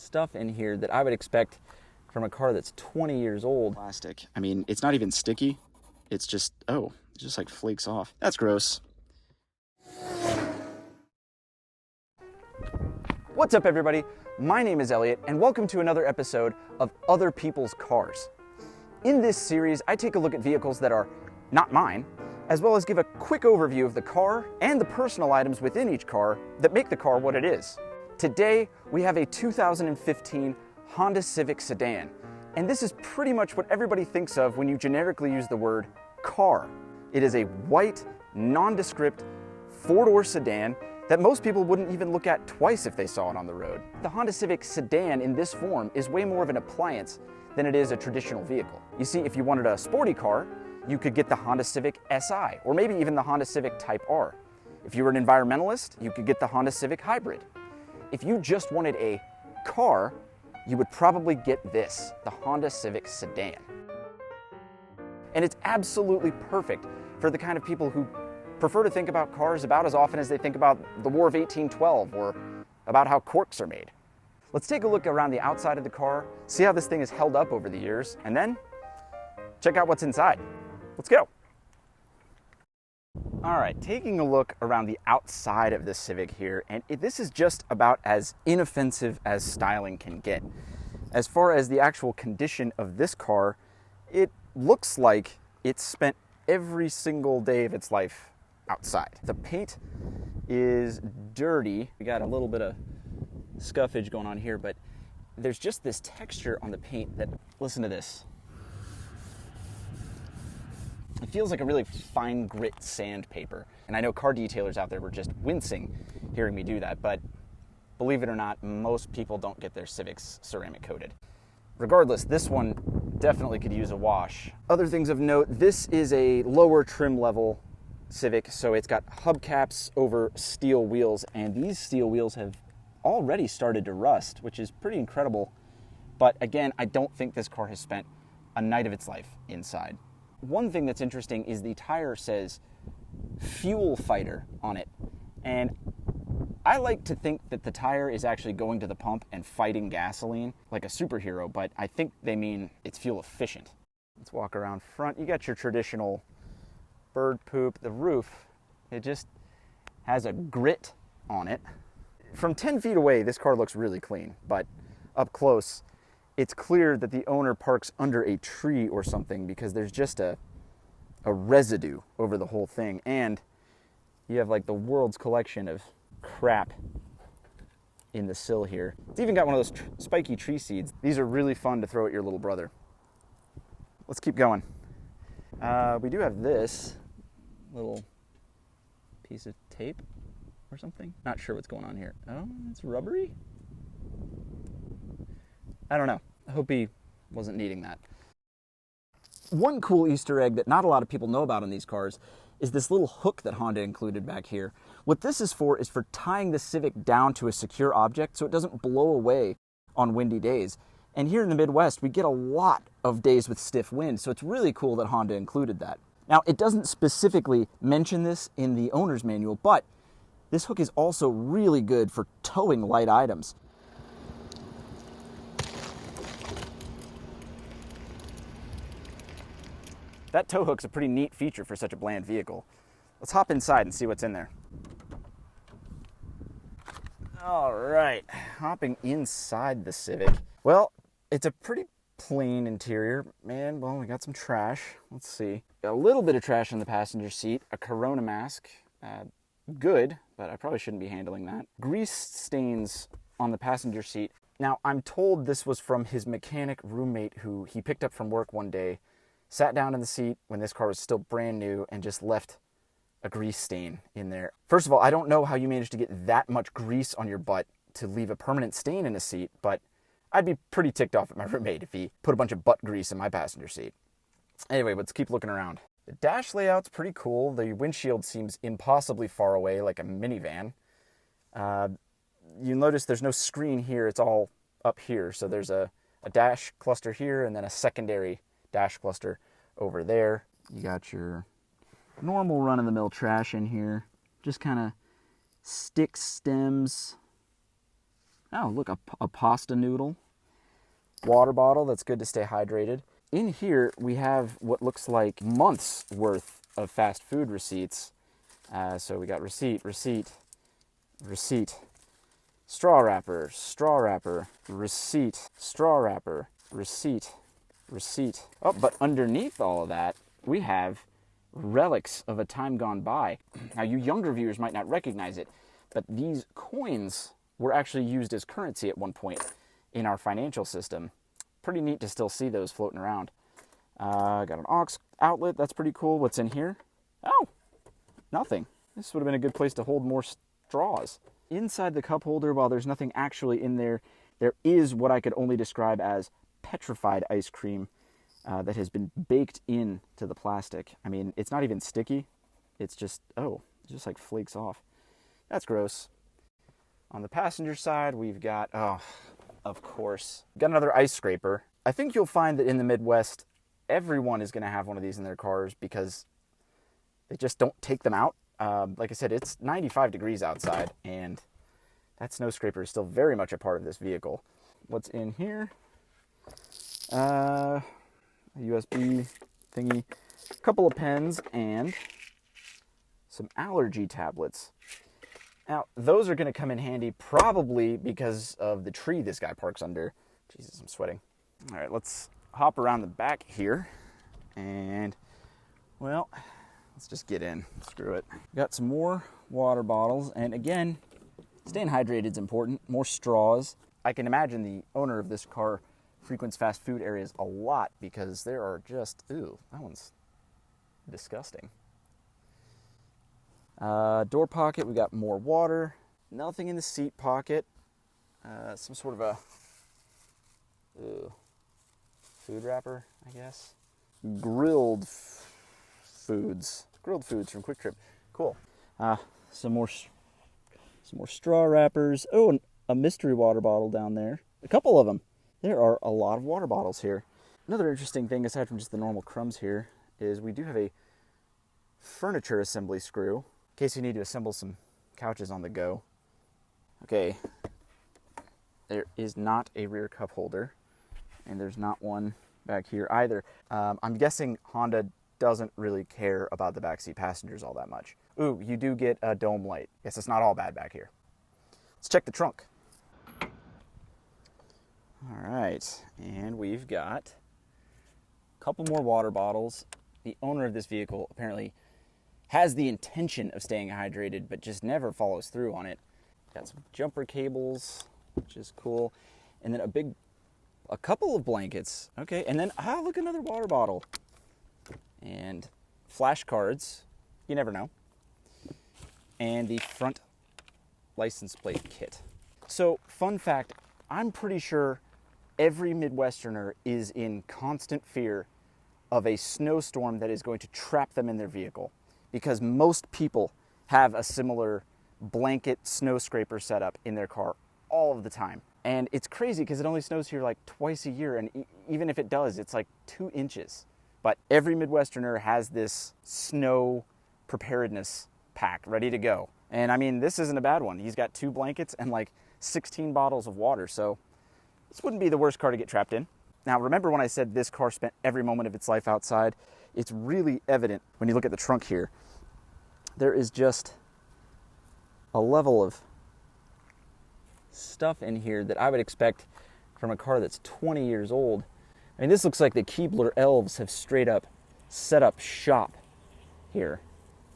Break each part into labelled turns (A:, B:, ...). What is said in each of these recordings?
A: stuff in here that I would expect from a car that's 20 years old.
B: Plastic. I mean, it's not even sticky. It's just, oh, it just like flakes off. That's gross.
A: What's up, everybody? My name is Elliot, and welcome to another episode of Other People's Cars. In this series, I take a look at vehicles that are not mine, as well as give a quick overview of the car and the personal items within each car that make the car what it is. Today, we have a 2015 Honda Civic sedan, and this is pretty much what everybody thinks of when you generically use the word car. It is a white, nondescript, four-door sedan that most people wouldn't even look at twice if they saw it on the road. The Honda Civic sedan in this form is way more of an appliance than it is a traditional vehicle. You see, if you wanted a sporty car, you could get the Honda Civic Si, or maybe even the Honda Civic Type R. If you were an environmentalist, you could get the Honda Civic Hybrid. If you just wanted a car, you would probably get this, the Honda Civic sedan. And it's absolutely perfect for the kind of people who prefer to think about cars about as often as they think about the War of 1812 or about how corks are made. Let's take a look around the outside of the car, see how this thing has held up over the years, and then check out what's inside. Let's go. All right, taking a look around the outside of this Civic here, and this is just about as inoffensive as styling can get. As far as the actual condition of this car, it looks like it's spent every single day of its life outside. The paint is dirty. We got a little bit of scuffage going on here, but there's just this texture on the paint that, listen to this. It feels like a really fine grit sandpaper. And I know car detailers out there were just wincing hearing me do that, but believe it or not, most people don't get their Civics ceramic coated. Regardless, this one definitely could use a wash. Other things of note, this is a lower trim level Civic, so it's got hubcaps over steel wheels, and these steel wheels have already started to rust, which is pretty incredible. But again, I don't think this car has spent a night of its life inside. One thing that's interesting is the tire says fuel fighter on it, and I like to think that the tire is actually going to the pump and fighting gasoline like a superhero, but I think they mean it's fuel efficient. Let's walk around front. You got your traditional bird poop. The roof, it just has a grit on it. From 10 feet away, this car looks really clean, but up close, it's clear that the owner parks under a tree or something because there's just a residue over the whole thing, and you have like the world's collection of crap in the sill here. It's even got one of those spiky tree seeds. These are really fun to throw at your little brother. Let's keep going. We do have this little piece of tape or something. Not sure what's going on here. Oh, it's rubbery? I don't know. I hope he wasn't needing that. One cool Easter egg that not a lot of people know about in these cars is this little hook that Honda included back here. What this is for tying the Civic down to a secure object so it doesn't blow away on windy days. And here in the Midwest, we get a lot of days with stiff wind, so it's really cool that Honda included that. Now, it doesn't specifically mention this in the owner's manual, but this hook is also really good for towing light items. That tow hook's a pretty neat feature for such a bland vehicle. Let's hop inside and see what's in there. All right, hopping inside the Civic. Well, it's a pretty plain interior, man. Well, we got some trash. Let's see. Got a little bit of trash in the passenger seat, a Corona mask. Good, but I probably shouldn't be handling that. Grease stains on the passenger seat. Now, I'm told this was from his mechanic roommate who he picked up from work one day, sat down in the seat when this car was still brand new, and just left a grease stain in there. First of all, I don't know how you managed to get that much grease on your butt to leave a permanent stain in a seat, but I'd be pretty ticked off at my roommate if he put a bunch of butt grease in my passenger seat. Anyway, let's keep looking around. The dash layout's pretty cool. The windshield seems impossibly far away, like a minivan. You'll notice there's no screen here. It's all up here. So there's a dash cluster here and then a secondary dash cluster over there. You got your normal run-of-the-mill trash in here. Just kind of sticks, stems. Oh, look, a pasta noodle. Water bottle, that's good to stay hydrated. In here, we have what looks like months worth of fast food receipts. So we got receipt, straw wrapper, receipt, straw wrapper, receipt. Oh, but underneath all of that, we have relics of a time gone by. Now, you younger viewers might not recognize it, but these coins were actually used as currency at one point in our financial system. Pretty neat to still see those floating around. Got an aux outlet, that's pretty cool. What's in here? Oh, nothing. This would have been a good place to hold more straws. Inside the cup holder, while there's nothing actually in there, there is what I could only describe as petrified ice cream that has been baked into the plastic. I mean, it's not even sticky. It's just, it just like flakes off. That's gross. On the passenger side, we've got, of course, got another ice scraper. I think you'll find that in the Midwest, everyone is going to have one of these in their cars because they just don't take them out. Like I said, it's 95 degrees outside, and that snow scraper is still very much a part of this vehicle. What's in here? A USB thingy, a couple of pens, and some allergy tablets. Now, those are going to come in handy probably because of the tree this guy parks under. Jesus, I'm sweating. All right, let's hop around the back here, and, well, let's just get in. Screw it. Got some more water bottles, and again, staying hydrated is important. More straws. I can imagine the owner of this car frequents fast food areas a lot because there are just, ooh, that one's disgusting. Door pocket, we got more water. Nothing in the seat pocket. Some sort of a food wrapper, I guess. Grilled foods from Quick Trip. Cool. Some more straw wrappers. Oh, and a mystery water bottle down there. A couple of them. There are a lot of water bottles here. Another interesting thing, aside from just the normal crumbs here, is we do have a furniture assembly screw in case you need to assemble some couches on the go. Okay, there is not a rear cup holder, and there's not one back here either. I'm guessing Honda doesn't really care about the backseat passengers all that much. Ooh, you do get a dome light. Guess it's not all bad back here. Let's check the trunk. All right, and we've got a couple more water bottles. The owner of this vehicle apparently has the intention of staying hydrated, but just never follows through on it. Got some jumper cables, which is cool. And then a couple of blankets. Okay, and then, look, another water bottle. And flashcards, you never know. And the front license plate kit. So, fun fact, I'm pretty sure every Midwesterner is in constant fear of a snowstorm that is going to trap them in their vehicle, because most people have a similar blanket snow scraper setup in their car all of the time. And it's crazy because it only snows here like twice a year, and even if it does, it's like 2 inches. But every Midwesterner has this snow preparedness pack ready to go. And I mean, this isn't a bad one. He's got 2 blankets and like 16 bottles of water, so this wouldn't be the worst car to get trapped in. Now, remember when I said this car spent every moment of its life outside? It's really evident when you look at the trunk here. There is just a level of stuff in here that I would expect from a car that's 20 years old. I mean, this looks like the Keebler elves have straight up set up shop here.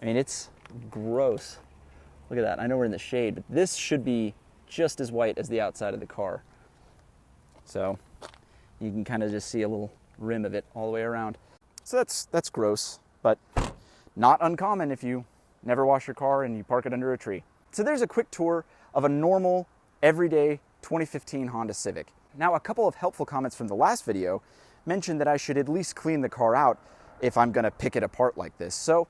A: I mean, it's gross. Look at that. I know we're in the shade, but this should be just as white as the outside of the car. So you can kind of just see a little rim of it all the way around. So that's gross, but not uncommon if you never wash your car and you park it under a tree. So there's a quick tour of a normal, everyday 2015 Honda Civic. Now, a couple of helpful comments from the last video mentioned that I should at least clean the car out if I'm gonna pick it apart like this. So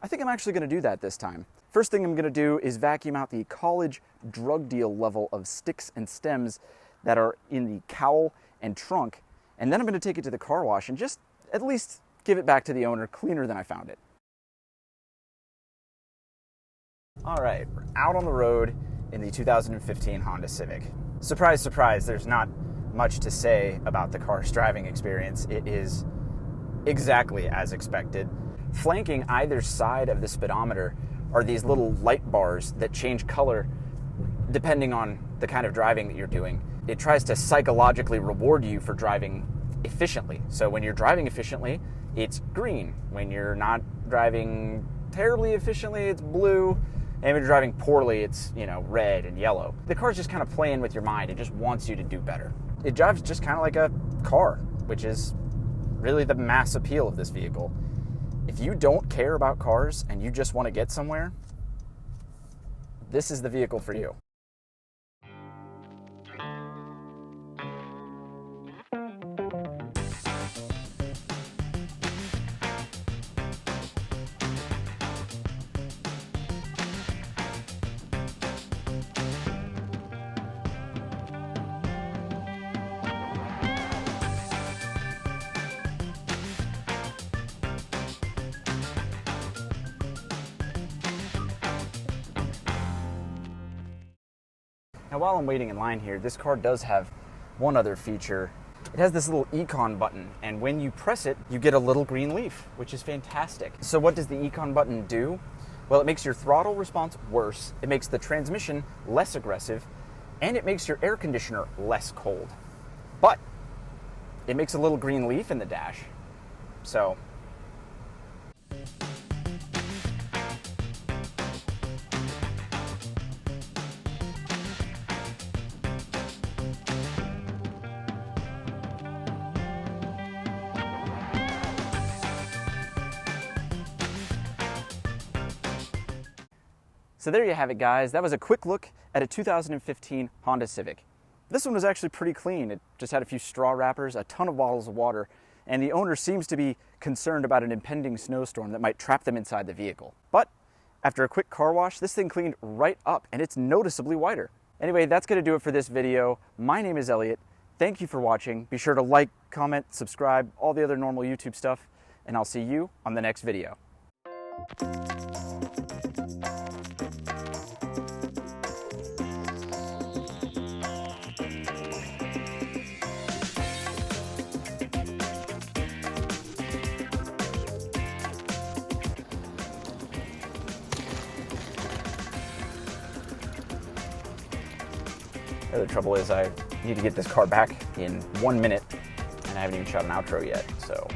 A: I think I'm actually gonna do that this time. First thing I'm gonna do is vacuum out the college drug deal level of sticks and stems that are in the cowl and trunk, and then I'm gonna take it to the car wash and just at least give it back to the owner cleaner than I found it. All right, we're out on the road in the 2015 Honda Civic. Surprise, surprise, there's not much to say about the car's driving experience. It is exactly as expected. Flanking either side of the speedometer are these little light bars that change color depending on the kind of driving that you're doing. It tries to psychologically reward you for driving efficiently. So when you're driving efficiently, it's green. When you're not driving terribly efficiently, it's blue. And when you're driving poorly, it's, red and yellow. The car's just kind of playing with your mind. It just wants you to do better. It drives just kind of like a car, which is really the mass appeal of this vehicle. If you don't care about cars and you just want to get somewhere, this is the vehicle for you. Now, while I'm waiting in line here, this car does have one other feature. It has this little econ button, and when you press it, you get a little green leaf, which is fantastic. So what does the econ button do? Well, it makes your throttle response worse, it makes the transmission less aggressive, and it makes your air conditioner less cold. But it makes a little green leaf in the dash. So So there you have it, guys. That was a quick look at a 2015 Honda Civic. This one was actually pretty clean. It just had a few straw wrappers, a ton of bottles of water, and the owner seems to be concerned about an impending snowstorm that might trap them inside the vehicle. But after a quick car wash, this thing cleaned right up, and it's noticeably whiter. Anyway, that's going to do it for this video. My name is Elliot. Thank you for watching. Be sure to like, comment, subscribe, all the other normal YouTube stuff, and I'll see you on the next video. The other trouble is I need to get this car back in 1 minute, and I haven't even shot an outro yet, so